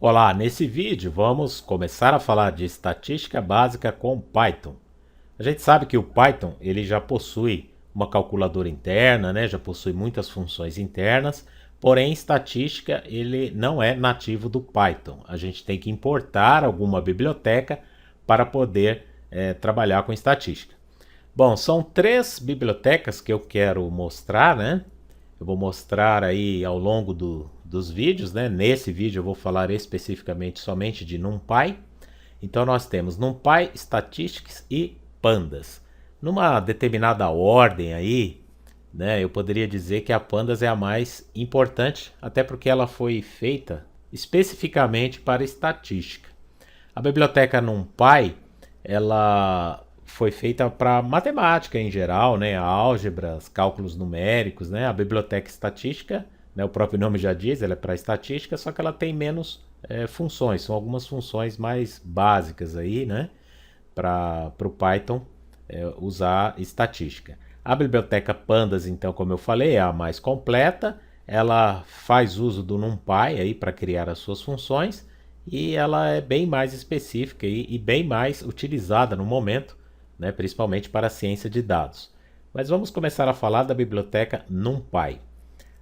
Olá, nesse vídeo vamos começar a falar de estatística básica com Python. A gente sabe que o Python ele já possui uma calculadora interna, né? Já possui muitas funções internas, porém estatística ele não é nativo do Python. A gente tem que importar alguma biblioteca para poder trabalhar com estatística. Bom, são três bibliotecas que eu quero mostrar, né? Eu vou mostrar aí ao longo dos vídeos, né? Nesse vídeo eu vou falar especificamente somente de NumPy. Então nós temos NumPy, Statistics e Pandas. Numa determinada ordem aí, né? Eu poderia dizer que a Pandas é a mais importante, até porque ela foi feita especificamente para estatística. A biblioteca NumPy, ela foi feita para matemática em geral, né? Álgebras, cálculos numéricos, né? A biblioteca estatística, né? O próprio nome já diz, ela é para estatística, só que ela tem menos funções, são algumas funções mais básicas aí, né? Para o Python usar estatística. A biblioteca Pandas, então, como eu falei, é a mais completa. Ela faz uso do NumPy aí para criar as suas funções e ela é bem mais específica e bem mais utilizada no momento, né, principalmente para a ciência de dados. Mas vamos começar a falar da biblioteca NumPy.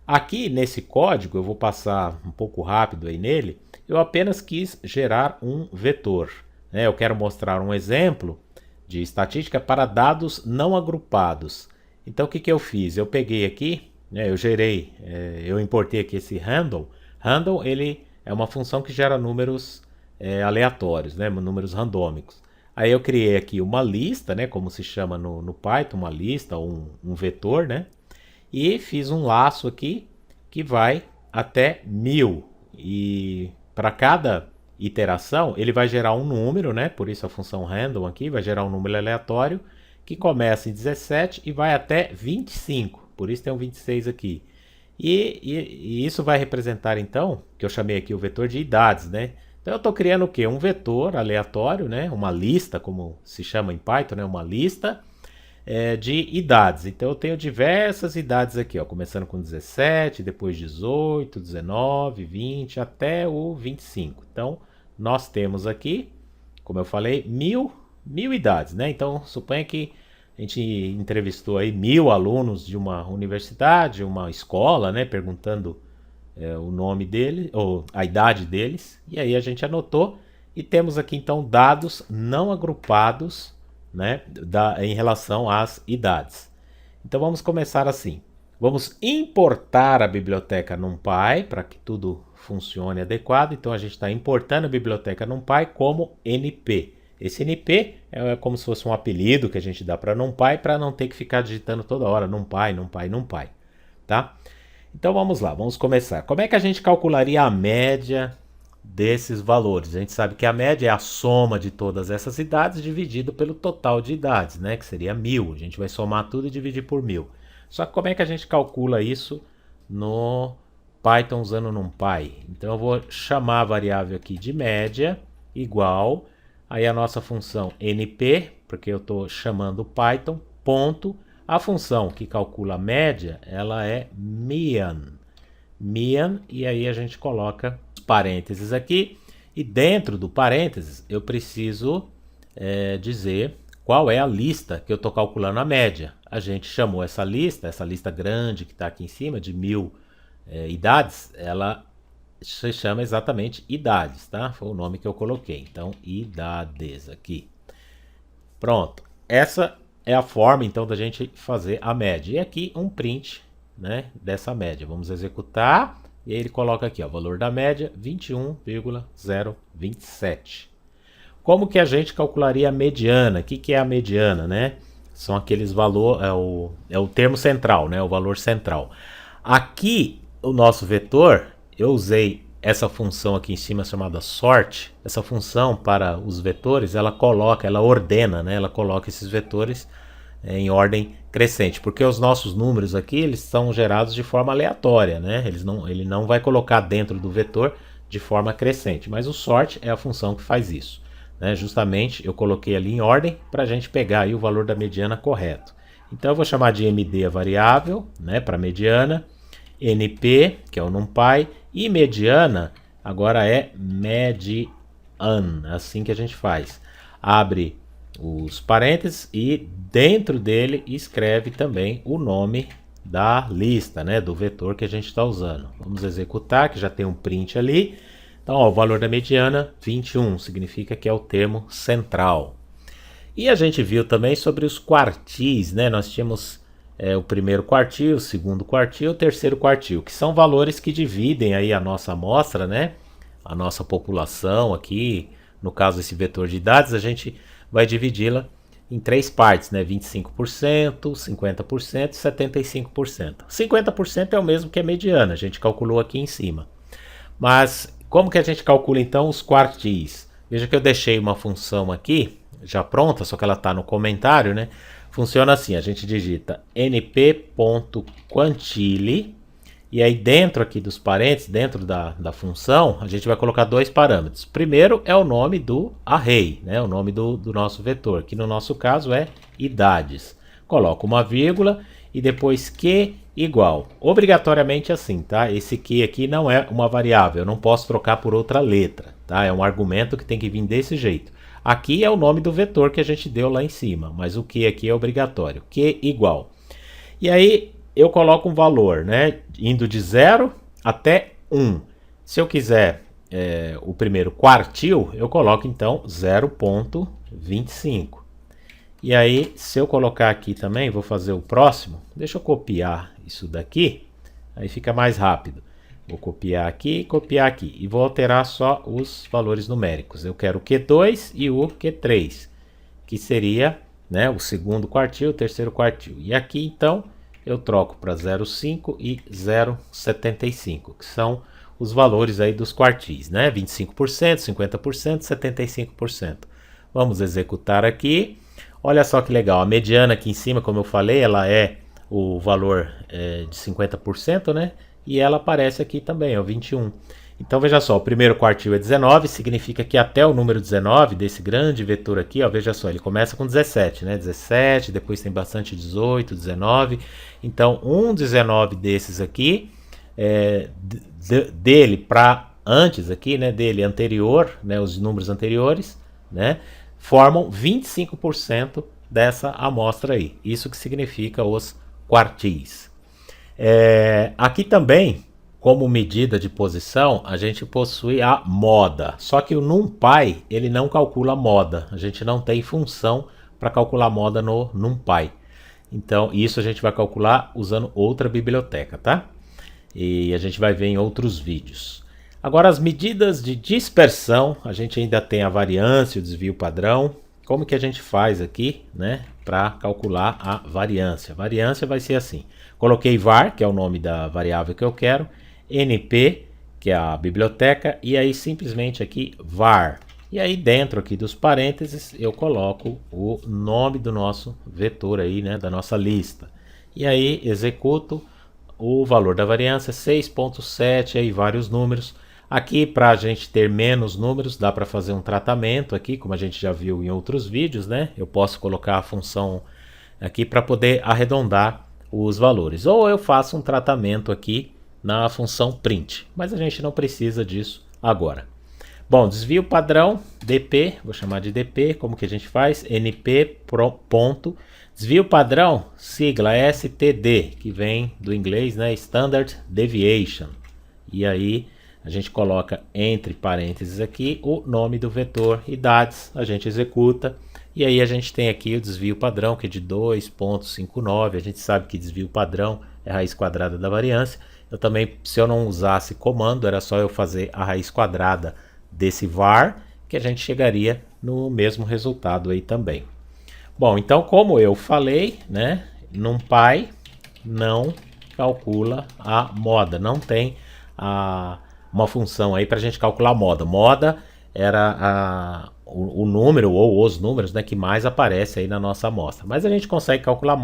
Aqui nesse código, eu vou passar um pouco rápido aí nele, eu apenas quis gerar um vetor. Né? Eu quero mostrar um exemplo de estatística para dados não agrupados. Então o que eu fiz? Eu peguei aqui, né, eu importei aqui esse handle. Handle ele é uma função que gera números aleatórios, né, números randômicos. Aí eu criei aqui uma lista, né, como se chama no Python, uma lista ou um vetor, né, e fiz um laço aqui que vai até 1000. E para cada iteração ele vai gerar um número, né, por isso a função random aqui vai gerar um número aleatório que começa em 17 e vai até 25, por isso tem um 26 aqui. E isso vai representar então, que eu chamei aqui o vetor de idades, né? Então eu estou criando o quê? Um vetor aleatório, né? Uma lista, como se chama em Python, né? Uma lista de idades. Então eu tenho diversas idades aqui, ó, começando com 17, depois 18, 19, 20 até o 25. Então nós temos aqui, como eu falei, mil idades, né? Então suponha que a gente entrevistou aí 1000 alunos de uma universidade, uma escola, né? Perguntando o nome dele, ou a idade deles, e aí a gente anotou e temos aqui então dados não agrupados, né, em relação às idades. Então vamos começar assim. Vamos importar a biblioteca NumPy para que tudo funcione adequado. Então a gente está importando a biblioteca NumPy como NP. Esse NP é como se fosse um apelido que a gente dá para NumPy para não ter que ficar digitando toda hora NumPy, NumPy, NumPy, tá? Então vamos lá, vamos começar. Como é que a gente calcularia a média desses valores? A gente sabe que a média é a soma de todas essas idades dividido pelo total de idades, né? Que seria 1000. A gente vai somar tudo e dividir por 1000. Só que como é que a gente calcula isso no Python usando o NumPy? Então eu vou chamar a variável aqui de média igual, aí a nossa função np, porque eu estou chamando o Python, ponto. A função que calcula a média, ela é mean. Mean, e aí a gente coloca os parênteses aqui. E dentro do parênteses, eu preciso dizer qual é a lista que eu estou calculando a média. A gente chamou essa lista grande que está aqui em cima, de 1000 idades, ela se chama exatamente idades, tá? Foi o nome que eu coloquei. Então, idades aqui. Pronto. Essa é a forma então da gente fazer a média. E aqui um print, né, dessa média. Vamos executar e aí ele coloca aqui, ó, o valor da média 21,027. Como que a gente calcularia a mediana? O que é a mediana, né? São aqueles valores, é o termo central, né, o valor central. Aqui o nosso vetor, eu usei essa função aqui em cima chamada sort. Essa função para os vetores, ela ordena, né? Ela coloca esses vetores em ordem crescente, porque os nossos números aqui eles são gerados de forma aleatória, né? Ele não vai colocar dentro do vetor de forma crescente, mas o sort é a função que faz isso, né? Justamente eu coloquei ali em ordem para a gente pegar aí o valor da mediana correto. Então eu vou chamar de md a variável, né, para mediana, np, que é o NumPy, e mediana agora é median, assim que a gente faz. Abre os parênteses e dentro dele escreve também o nome da lista, né, do vetor que a gente está usando. Vamos executar, que já tem um print ali. Então, ó, o valor da mediana, 21, significa que é o termo central. E a gente viu também sobre os quartis, né? Nós tínhamos o primeiro quartil, o segundo quartil, o terceiro quartil, que são valores que dividem aí a nossa amostra, né? A nossa população aqui, no caso esse vetor de idades, a gente vai dividi-la em três partes, né? 25%, 50% e 75%. 50% é o mesmo que a mediana, a gente calculou aqui em cima. Mas como que a gente calcula então os quartis? Veja que eu deixei uma função aqui, já pronta, só que ela está no comentário, né? Funciona assim, a gente digita np.quantile e aí dentro aqui dos parênteses, dentro da função, a gente vai colocar dois parâmetros. Primeiro é o nome do array, né? O nome do nosso vetor, que no nosso caso é idades. Coloco uma vírgula e depois que igual. Obrigatoriamente assim, tá? Esse que aqui não é uma variável, eu não posso trocar por outra letra, tá? É um argumento que tem que vir desse jeito. Aqui é o nome do vetor que a gente deu lá em cima, mas o que aqui é obrigatório, que igual. E aí eu coloco um valor, né, indo de 0 até 1. Se eu quiser o primeiro quartil, eu coloco então 0,25. E aí, se eu colocar aqui também, vou fazer o próximo, deixa eu copiar isso daqui, aí fica mais rápido. Vou copiar aqui e vou alterar só os valores numéricos. Eu quero o Q2 e o Q3, que seria, né, o segundo quartil, o terceiro quartil. E aqui então eu troco para 0,5 e 0,75, que são os valores aí dos quartis, né? 25%, 50%, 75%. Vamos executar aqui. Olha só que legal, a mediana aqui em cima, como eu falei, ela é o valor de 50%, né? E ela aparece aqui também, é o 21. Então veja só, o primeiro quartil é 19, significa que até o número 19 desse grande vetor aqui, ó, veja só, ele começa com 17, né? 17, depois tem bastante 18, 19. Então um 19 desses aqui, dele para antes aqui, né? Dele anterior, né? Os números anteriores, né? Formam 25% dessa amostra aí. Isso que significa os quartis. Aqui também, como medida de posição, a gente possui a moda. Só que o NumPy, ele não calcula moda. A gente não tem função para calcular moda no NumPy. Então, isso a gente vai calcular usando outra biblioteca, tá? E a gente vai ver em outros vídeos. Agora, as medidas de dispersão, a gente ainda tem a variância, o desvio padrão. Como que a gente faz aqui, né, para calcular a variância? A variância vai ser assim. Coloquei var, que é o nome da variável que eu quero, np, que é a biblioteca, e aí simplesmente aqui var. E aí dentro aqui dos parênteses eu coloco o nome do nosso vetor aí, né, da nossa lista. E aí executo o valor da variância 6.7, aí vários números. Aqui, para a gente ter menos números, dá para fazer um tratamento aqui, como a gente já viu em outros vídeos, né? Eu posso colocar a função aqui para poder arredondar os valores. Ou eu faço um tratamento aqui na função print, mas a gente não precisa disso agora. Bom, desvio padrão, dp, vou chamar de dp, como que a gente faz? np ponto. Desvio padrão, sigla STD, que vem do inglês, né? Standard Deviation. E aí a gente coloca entre parênteses aqui o nome do vetor idades, a gente executa e aí a gente tem aqui o desvio padrão que é de 2,59, a gente sabe que desvio padrão é a raiz quadrada da variância. Eu também, se eu não usasse comando, era só eu fazer a raiz quadrada desse var, que a gente chegaria no mesmo resultado aí também. Bom, então como eu falei, né, NumPy não calcula a moda, não tem uma função aí para a gente calcular a moda. Moda era o número ou os números, né, que mais aparece aí na nossa amostra. Mas a gente consegue calcular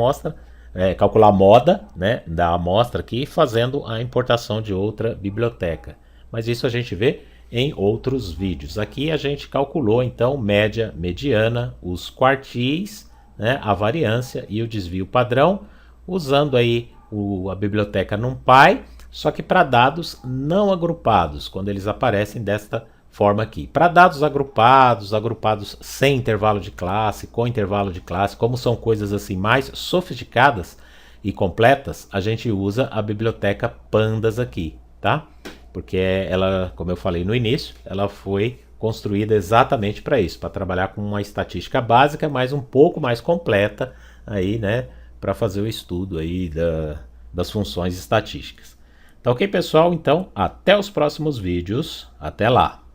calcular a moda, né, da amostra aqui fazendo a importação de outra biblioteca. Mas isso a gente vê em outros vídeos. Aqui a gente calculou então média, mediana, os quartis, né, a variância e o desvio padrão, usando aí a biblioteca NumPy. só que para dados não agrupados, quando eles aparecem desta forma aqui. Para dados agrupados, agrupados sem intervalo de classe, com intervalo de classe, como são coisas assim mais sofisticadas e completas, a gente usa a biblioteca Pandas aqui, tá? Porque ela, como eu falei no início, ela foi construída exatamente para isso, para trabalhar com uma estatística básica, mas um pouco mais completa aí, né, para fazer o estudo aí das funções estatísticas. Tá ok, pessoal? Então, até os próximos vídeos. Até lá!